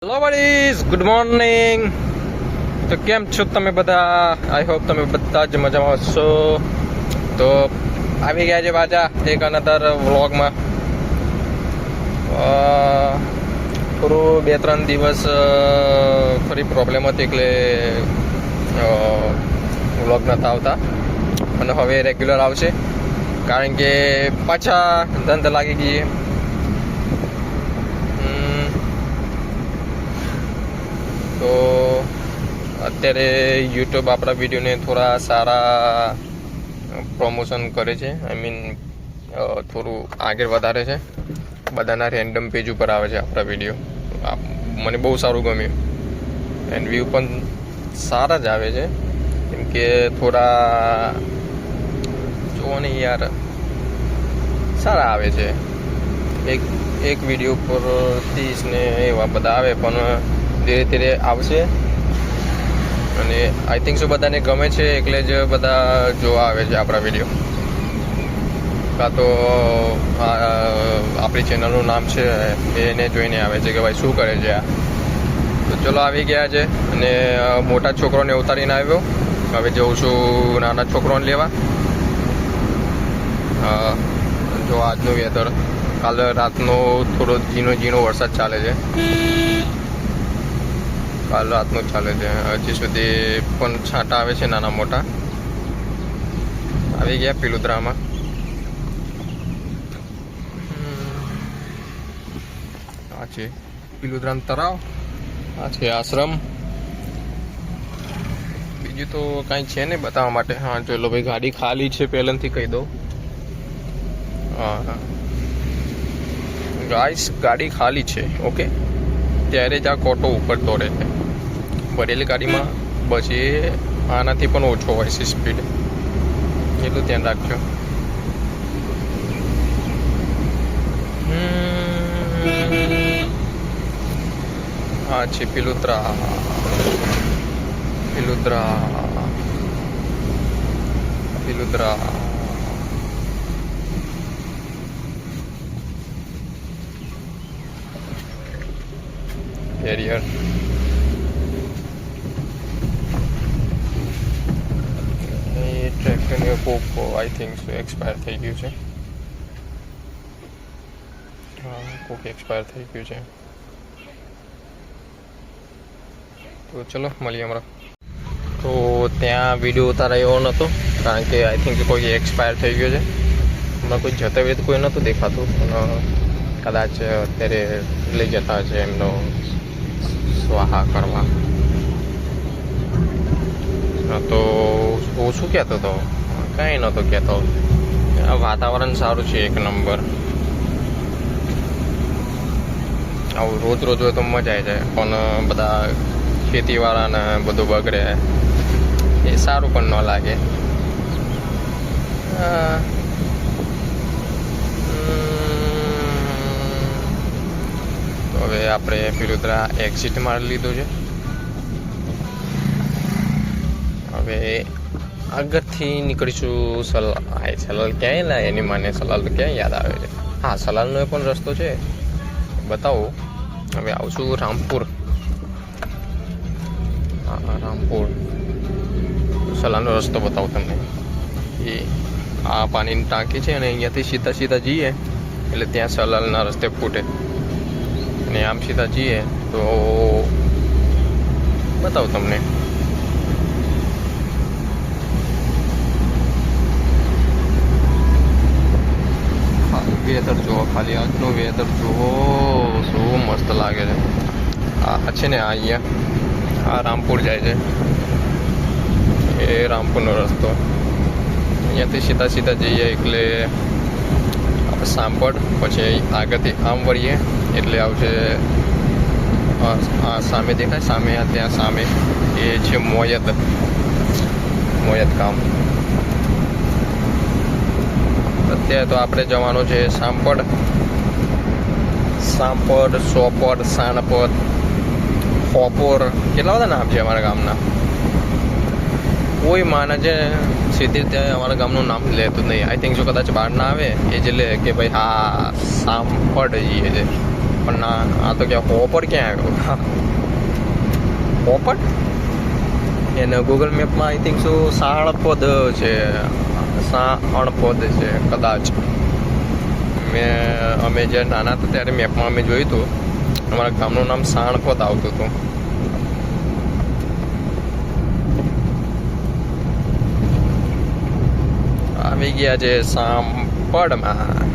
Hello બડીઝ, good morning. તો કેમ છો તમે બધા? આઈ હોપ તમે બધા જ મજામાં હશો. તો આવી ગયા છે પાછા એક અનધર વ્લોગમાં. થોડું 2-3 દિવસ ફરી પ્રોબ્લેમ હતી એટલે વ્લોગ નહોતા આવતા, અને હવે રેગ્યુલર આવશે કારણ કે પાછા ધંધા લાગી ગઈ. તો અત્યારે યુટ્યુબ આપણા વિડીયોને થોડા સારા પ્રમોશન કરે છે. આઈ મીન થોડું આગળ વધારે છે. બધાના રેન્ડમ પેજ ઉપર આવે છે આપણા વિડીયો. મને બહુ સારું ગમ્યું, એન્ડ વ્યૂ પણ સારા જ આવે છે. કેમ કે થોડા જુઓ ને યાર, સારા આવે છે. એક વિડીયો પર 30 ને એવા બધા આવે, પણ ધીરે ધીરે આવશે. અને આઈ થિંક સો બધાને ગમે છે એટલે જ બધા જોવા આવે છે આપણા વિડીયો. કાં તો આપણી ચેનલનું નામ છે એને જોઈને આવે છે કે ભાઈ શું કરે છે આ. તો ચલો આવી ગયા છે, અને મોટા છોકરોને ઉતારીને આવ્યો. હવે જઉં છું નાના છોકરોને લેવા. જો આજનું વેધર, કાલે રાતનો થોડો ઝીણો વરસાદ ચાલે છે. કાલ રાતનું ચાલે છે, હજી સુધી પણ છાંટા આવે છે નાના મોટા. આવી ગયા પિલુદ્રામાં. આ છે પિલુદ્રામ તળાવ, આ છે આશ્રમ. બીજું તો કાંઈ છે નહીં બતાવવા માટે. હા ચલો ભાઈ, ગાડી ખાલી છે પહેલાંથી કહી દઉં. હા ગાઈસ, ગાડી ખાલી છે. ઓકે, ત્યારે જ આ કોટો ઉપર દોડે છે. ભરેલી ગાડીમાં પછી આનાથી પણ ઓછો હોય છે સ્પીડ, એટલું ધ્યાન રાખજો. હા છે પિલુદ્રા. એરિયર ટ્રેક્ટરનું કોક આઈ થિંક સો એક્સપાયર થઈ ગયું છે. હા, કોક એક્સપાયર થઈ ગયું છે. તો ચલો મળીએ હમણાં. તો ત્યાં વિડીયો ઉતારાયો નહોતો કારણ કે આઈ થિંક કોઈ એક્સપાયર થઈ ગયો છે. હમણાં કોઈ જતા વેત કોઈ નહોતું દેખાતું, પણ કદાચ અત્યારે લઈ જતા છે એમનો સ્વાહા કરવા. તો હું શું કહેતો હતો? કાંઈ નહોતો કહેતો. આ વાતાવરણ સારું છે, એક નંબર. આવું રોજ હોય તો મજા આવી જાય, પણ બધા ખેતીવાળાને બધું બગડે એ સારું પણ ન લાગે. તો હવે આપણે પિલુદ્રા એક્ઝિટ મારી લીધું છે. હવે આગળથી નીકળીશું સલાલ. ક્યાંય ના એની માને સલાલ તો ક્યાંય યાદ આવે છે. હા, સલાલનો એ પણ રસ્તો છે, બતાવો. હવે આવશું રામપુર. હા, રામપુર. સલાલનો રસ્તો બતાવું તમને. એ આ પાણીની ટાંકી છે, અને અહીંયાથી સીધા જઈએ એટલે ત્યાં સલાલના રસ્તે ફૂટે. અને આમ સીધા જઈએ તો બતાવું તમને. વેધર જુઓ, ખાલી આજનું વેધર જુઓ, શું મસ્ત લાગે છે. આ છે ને અહીંયા આ રામપુર જાય છે, એ રામપુરનો રસ્તો. અહીંયાથી સીધા જઈએ એટલે આપણે સાંપડ, પછી આગળથી આમ વળીએ એટલે આવશે આ સામે દેખાય, સામે ત્યાં સામે એ છે મોયત ગામ. અત્યારે તો આપણે જવાનું છે સાંપડ, સોપડ, સાણપદ, હોપોર. કેટલા બધા નામ છે અમારા ગામના. કોઈ માને છે સીધી ત્યાં અમારા ગામનું નામ લેતું નહીં. આઈ થિંક જો કદાચ બહાર ના આવે એ જ લે કે ભાઈ હા સાંપડ જઈએ છે. પણ ના, આ તો ક્યાં હોપર ક્યાં આવ્યો? હોપર એને ગૂગલ મેપમાં આઈ થિંક શું સાણપદ છે, સાણપદ છે કદાચ. અમે જે નાના હતા ત્યારે મેપમાં અમે જોયું હતું, અમારા ગામનું નામ સાણપદ આવતું હતું. આવી ગયા છે સાંપડમાં.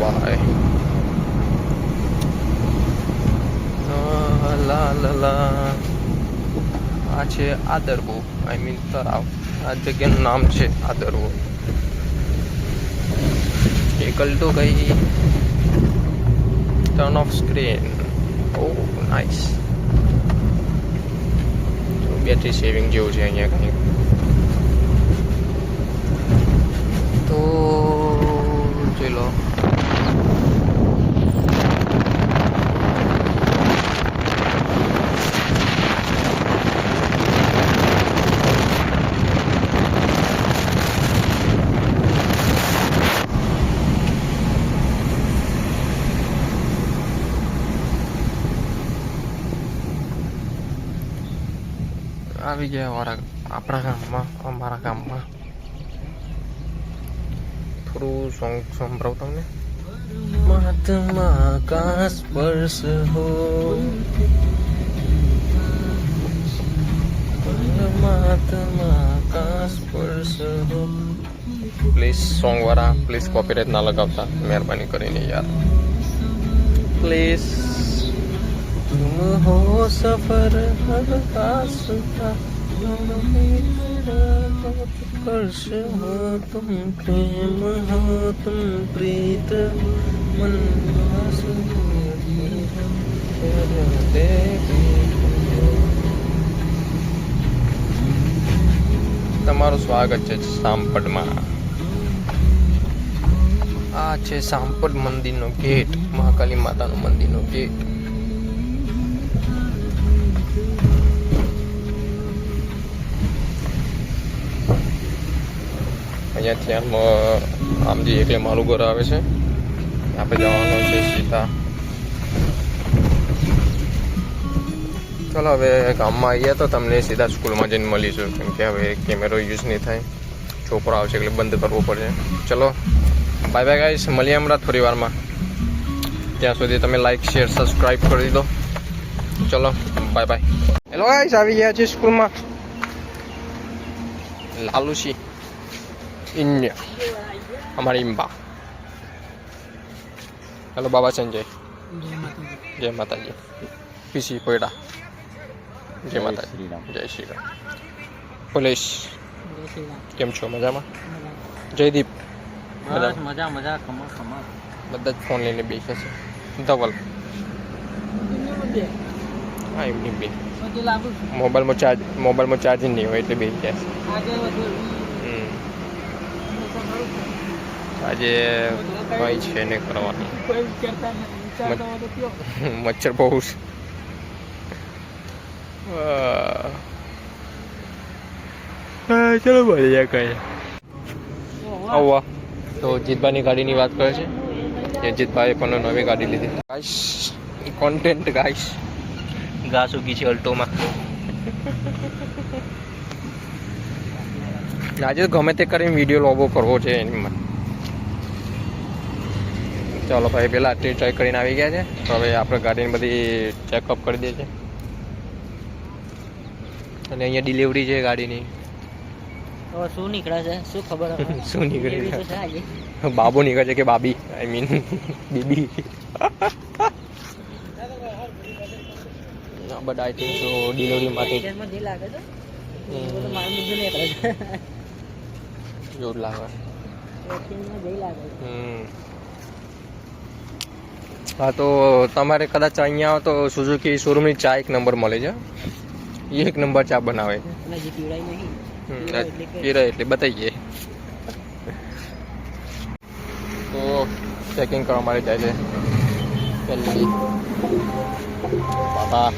ભાઈ આ છે આદરવો, આઈ મીન તળાવ. આ જગ્યાનું નામ છે આદરવો. એકલ તો ગઈ. Turn off screen. Oh nice. Battery saving જેવું છે અહીંયા કંઈક. તો ચલો આવી ગયા આપણા ગામમાં, અમારા ગામમાં. થોડું સોંગ સંભળાવું તમને. મહાત્મા કા સ્પર્શ હો, મહાત્મા કા સ્પર્શ હો. પ્લીઝ સોંગ વાળા પ્લીઝ કોપીરાઇટ ના લગાવતા, મહેરબાની કરીને યાર પ્લીઝ. तुम हो सफर हर रास्ता, स्पर्श हो तुम, प्रेम हो तुम, प्रीत मन તમારું સ્વાગત છે સાંપડમાં. આ છે સાંપડ મંદિરનો ગેટ, મહાકાલી માતાનું મંદિરનો ગેટ. અહીંયાથી આમ જે એટલે મારું ઘર આવે છે, આપણે જવાનું છે સીધા. ચાલો હવે ગામમાં આવીએ તો તમને સીધા સ્કૂલમાં જઈને મળીશું, કેમ કે હવે કેમેરો યુઝ નહીં થાય, છોકરો આવશે એટલે બંધ કરવો પડશે. ચલો બાય બાય ગાઈસ, મળીએ હમણાં થોડી વારમાં. ત્યાં સુધી તમે લાઈક શેર સબસ્ક્રાઈબ કરી દો. ચલો બાય બાય. હેલો ગાઈસ, આવી ગયા છે સ્કૂલમાં. લાલુસી ઇન્ડિયા, અમારી ઇમ્બા. હેલો બાબા સંજય, જય માતાજી. પીસી પોયડા, જય માતાજી, જય શ્રી રામ. પોલીસ કેમ છો? મજામાં? જયદીપ મજા મજા. બધા જ ફોન લઈને બેસે છે. ધવલ હા એમની બે મોબાઈલમાં ચાર્જિંગ નહીં હોય એટલે બે ગયા છે. આજે કઈ છે ને કરવાની, મચ્છર બહુ છે. ચલો બોલીએ કઈ. આવવા તો જીતભાઈની ગાડીની વાત કરે છે. જીતભાઈ પણ નવી ગાડી લીધી. ગાઈસ કોન્ટેન્ટ ગાઈસ, ઘાસ ઉગી છે અલ્ટોમાં. આજે ગમે તે કરીને વિડીયો લોબો કરવો છે એની. ચાલો ભાઈ, પહેલાં આટલી ટ્રાય કરીને આવી ગયા છે, તો હવે આપણે ગાડીની બધી ચેકઅપ કરી દે છે. અને અહીંયા ડિલિવરી છે ગાડીની. શું નીકળે છે શું ખબર? શું નીકળે છે? બાબો નીકળે છે કે બાબી, આઈ મીન બીબી. But I think so delivery માટે જોર લાગે. હા તો તમારે કદાચ અહીંયા આવો તો સુઝુકી શોરૂમની ચા એક નંબર મળે છે. એક નંબર ચા બનાવે છે. પીરાય એટલે બતાવીએ. તો ચેકિંગ કરવા માટે જાય છે પહેલી બાબા.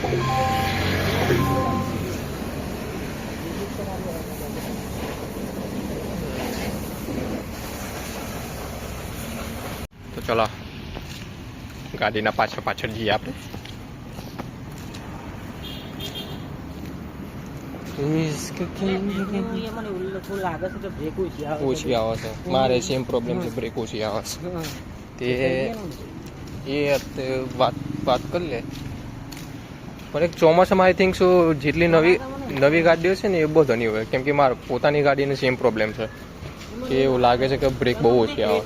તો ચલો ગાડીના પાછળ જઈએ આપણે. મને એવું લાગે છે કે બ્રેક ઓછી આવે છે. મારે સેમ પ્રોબ્લેમ છે, બ્રેક ઓછી આવે છે. તે વાત કરી લે. પણ એક ચોમાસામાં આઈ થિંક શું જેટલી નવી ગાડીઓ છે ને એ બહુ ધની હોય, કેમ કે મારે પોતાની ગાડીને સેમ પ્રોબ્લેમ છે કે એવું લાગે છે કે બ્રેક બહુ ઓછી આવે.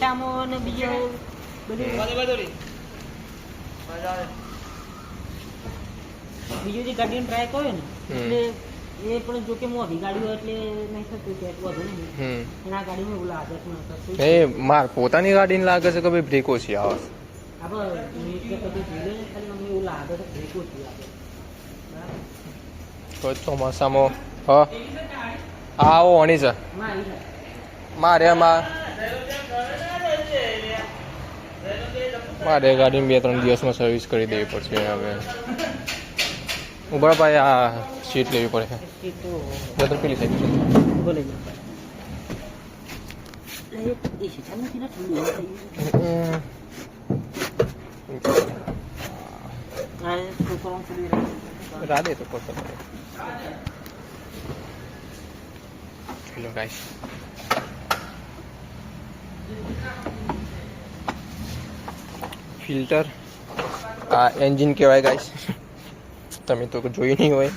બીજું જે ગાડીનો ટ્રાય કર્યો ને એટલે એ પણ જો કે મોટી ગાડી હોય એટલે નહીં થતું કે વધુ નહીં. એના ગાડીમાં એવું લાગે છે એ માર પોતાની ગાડીને લાગે છે કે ભાઈ બ્રેક ઓછી આવે છે. એવું લાગે છે બ્રેક ઓછી આવે. તો ચોમાસામાં હા આવો અણી છે મારે ગાડીને 2-3 દિવસમાં સર્વિસ કરી દેવી પડશે. હવે ઉભા ભાઈ આ સીટ લેવી પડે છે પેલી સાઈડ. રાધે તો કરતો હેલો ગાઈસ, ફિલ્ટર આ એન્જિન કહેવાય ગાઈસ. તમે તો જોયું નહીં હોય.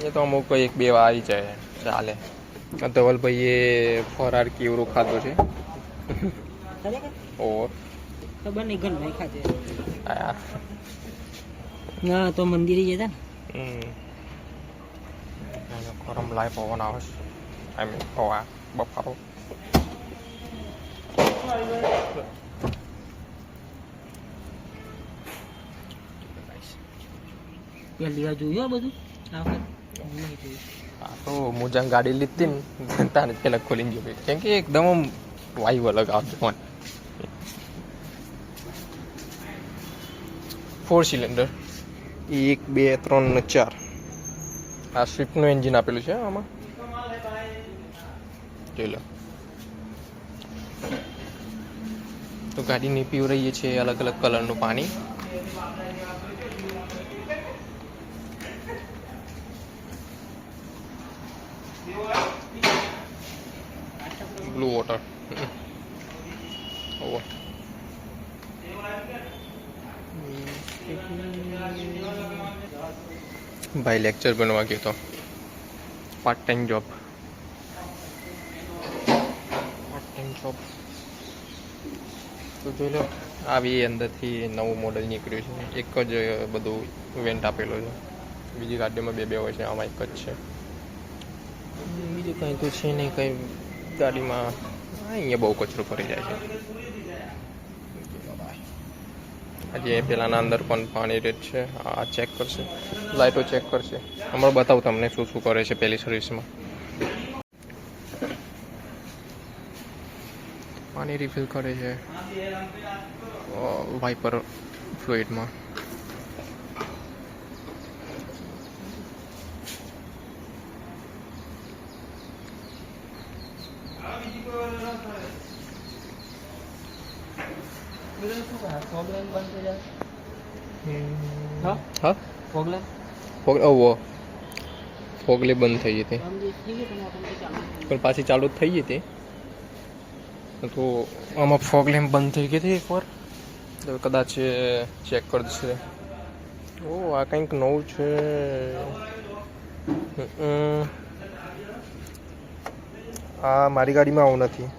એ તો અમુક 1-2 વાર આવી જાય ચાલે. ધવલભાઈએ ફરાર કેવરો ખાધો છે. ઓર ખબર નહીં ઘર નહીં ખાતે. આયા ના તો મંદિરે જતા ને ગરમ લાઈ પવન આવે છે. આઈ મીન હવા બફારો. પહેલી વાર જોયું બધું આ વખત હા તો મોજા ગાડી લીધી ને તાને પેલા ખોલીને જોયું, કેમ કે એકદમ વાયુ અલગ આવતો હોય. 4 સિલિન્ડર 1, 2, 3 ને 4. આ સ્વિફ્ટનું એન્જિન આપેલું છે આમાં. જોઈ લો. તો ગાડીને પીવરાઈએ છીએ અલગ અલગ કલરનું પાણી. Blue water. ભાઈ લેક્ચર બનવા ગયો તો પાર્ટ ટાઈમ જોબ. તો જોઈ લો આવી અંદરથી નવું મોડલ નીકળ્યું છે. એક જ બધું વેન્ટ આપેલો છે. બીજી ગાડીમાં 2 હોય છે, આમાં એક જ છે. બીજું કંઈ તો છે નહીં કંઈ ગાડીમાં. અહીંયા બહુ કચરો ભરી જાય છે. આજે પેલાના અંદર પણ પાણી રેટ છે. આ ચેક કરશે, લાઇટો ચેક કરશે. હમણાં બતાવું તમને શું શું કરે છે પહેલી સર્વિસમાં. પાણી રિફિલ કરે છે વાઇપર ફ્લુઇડમાં. હા ફોગલે બંધ થઈ હતી પણ પાછી ચાલુ જ થઈ ગઈ હતી. તો આમાં ફોગ લેમ્પ બંધ થઈ ગઈ હતી એકવાર. તો કદાચ ચેક કરશે. ઓ આ કંઈક નવું છે. આ મારી ગાડીમાં આવું નથી.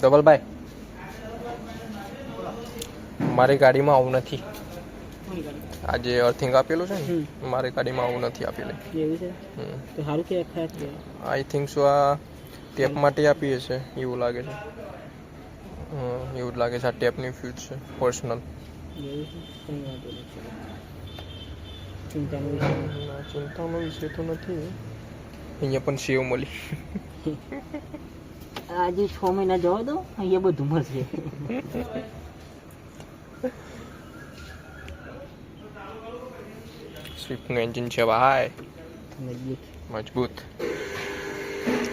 ધવલભાઈ મારી ગાડીમાં આવું નથી. આ જે અર્થિંગ આપેલું છે ને મારી ગાડીમાં આવું નથી આપેલું. આઈ થિંક સો આ ટેપ માટે આપીએ છે એવું લાગે છે. એવું જ લાગે છે આ ટેપની ફ્યુઝ છે પર્સનલ. ચિંતાનો વિષય તો નથી. અહીંયા પણ સેવ મળી. આજે 6 મહિના જવા દો, અહીંયા બધું મળશે. સ્વિફ્ટનું એન્જિન છે ભાઈ. મજબૂત.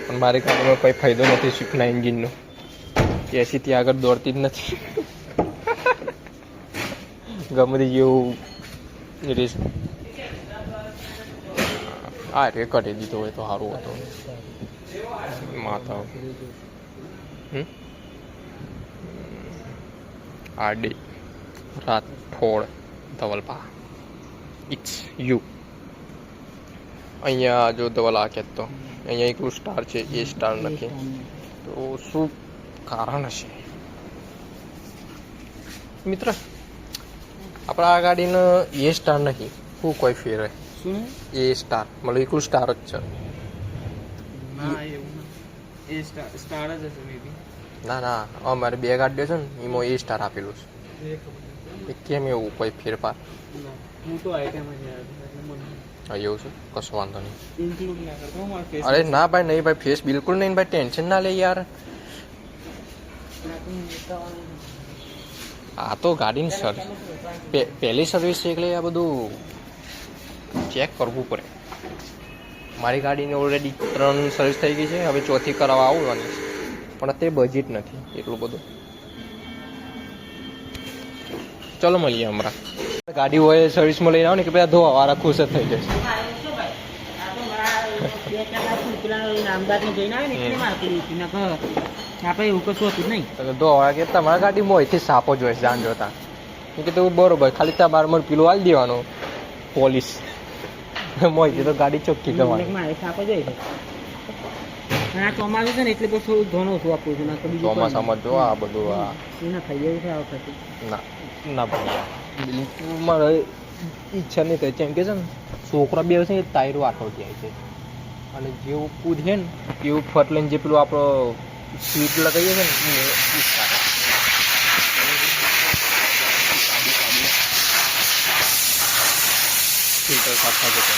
પણ મારી ગાડીમાં કોઈ ફાયદો નથી સ્વિફ્ટના એન્જિનનો. 80 થી આગળ દોડતી જ નથી. ગમે તે જેવું રેસ રે કરી દીધો હોય તો સારું હતું. માતા આરડી રાઠોડ ધવલપા ઇટ્સ યુ. અહીંયા જો ધવલ આ કહેતો અહીંયા એકલું સ્ટાર છે, એ સ્ટાર નથી. તો શું કારણ હશે મિત્ર? આપણા આ ગાડીનો એ સ્ટાર નહીં, શું કોઈ ફેર એ સ્ટાર મતલબ એકલું સ્ટાર જ છે. ના અમારે 2 ગાડીઓ છે ને એમાં એ સ્ટાર આપેલું છે. કેમ એવું કોઈ ફેરફાર? એવું છે, કશો વાંધો નહીં. અરે ના ભાઈ, નહીં ભાઈ, ફેસ બિલકુલ નહીં ભાઈ, ટેન્શન ના લે યાર. આ તો ગાડીની સર્વિસ, પહેલી સર્વિસ છે એટલે આ બધું ચેક કરવું પડે. મારી ગાડીની ઓલરેડી 3 સર્વિસ થઈ ગઈ છે, હવે 4થી કરાવવા આવવાની છે, પણ તે બજેટ નથી એટલું બધું. ચલો મળીએ હમણાં. ગાડી હોય સર્વિસમાં લઈને આવો ને કે બધા ધોવા વાળા ખુશ જ થઈ જશે. ધોવા કે તમારા ગાડીમાં હોયથી સાપો જ હોય જાણ જોતા કે તું બરોબર, ખાલી તમારે મને પેલું હાલ દેવાનું પોલીસ મોય તો ગાડી ચોખ્ખી કરવાની. ચોમાસું છે ને એટલે પછી થોડું ધોનું ઓછું આપવું છું. ચોમાસામાં જો આ બધું આ એના થઈ જાય છે આ વખતે. ના ભાઈ, બિલકુલ મારે ઈચ્છા નહીં થાય. કેમ કે છે ને છોકરા બે છે ટાયરો આટો જાય છે અને જેવું કૂદે ને એવું ફટ લઈને જે પેલું આપણો સીટ લગાવીએ છે ને ફિલ્ટર સાફ થતું છે.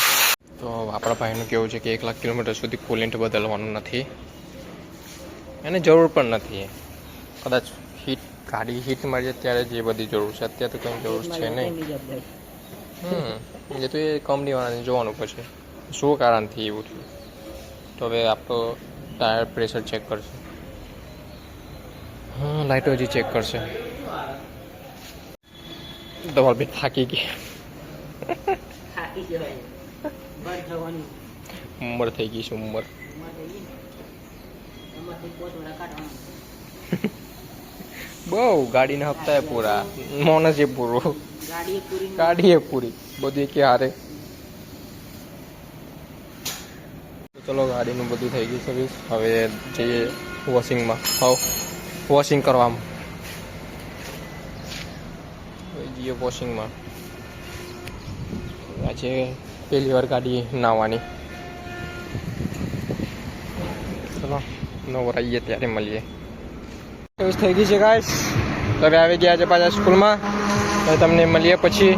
તો આપણા ભાઈનું કેવું છે કે 1 લાખ કિલોમીટર સુધી કુલેન્ટ બદલવાનું નથી, એને જરૂર પણ નથી. કદાચ ગાડી હીટ મારી જાય ત્યારે જે બધી જરૂર છે, અત્યારે તો કંઈ જરૂર છે નહીં. એ તો એ કંપનીવાળાને જોવાનું પછી શું કારણથી એવું થયું. તો હવે આપણો ટાયર પ્રેશર ચેક કરશે. લાઇટો હજી ચેક કરશે. દવા બી થાકી ગઈ, ઉંમર થઈ ગઈ છે, ઉંમર. બહુ ગાડીના હપ્તા એ પૂરા, મોનસ એ પૂરું, ગાડી એ પૂરી, બધું કે હારે. ચલો ગાડીનું બધું થઈ ગયું સર્વિસ. હવે જઈએ વોશિંગમાં, વોશિંગ કરવામાં જઈએ વોશિંગમાં. આજે પહેલી વાર ગાડી નાવાની. ચલો નવરાઈએ ત્યારે મળીએ. એવું થઈ ગઈ છે ગાઈસ. તો હવે આવી ગયા છે પાછા સ્કૂલમાં. તમને મળીએ પછી.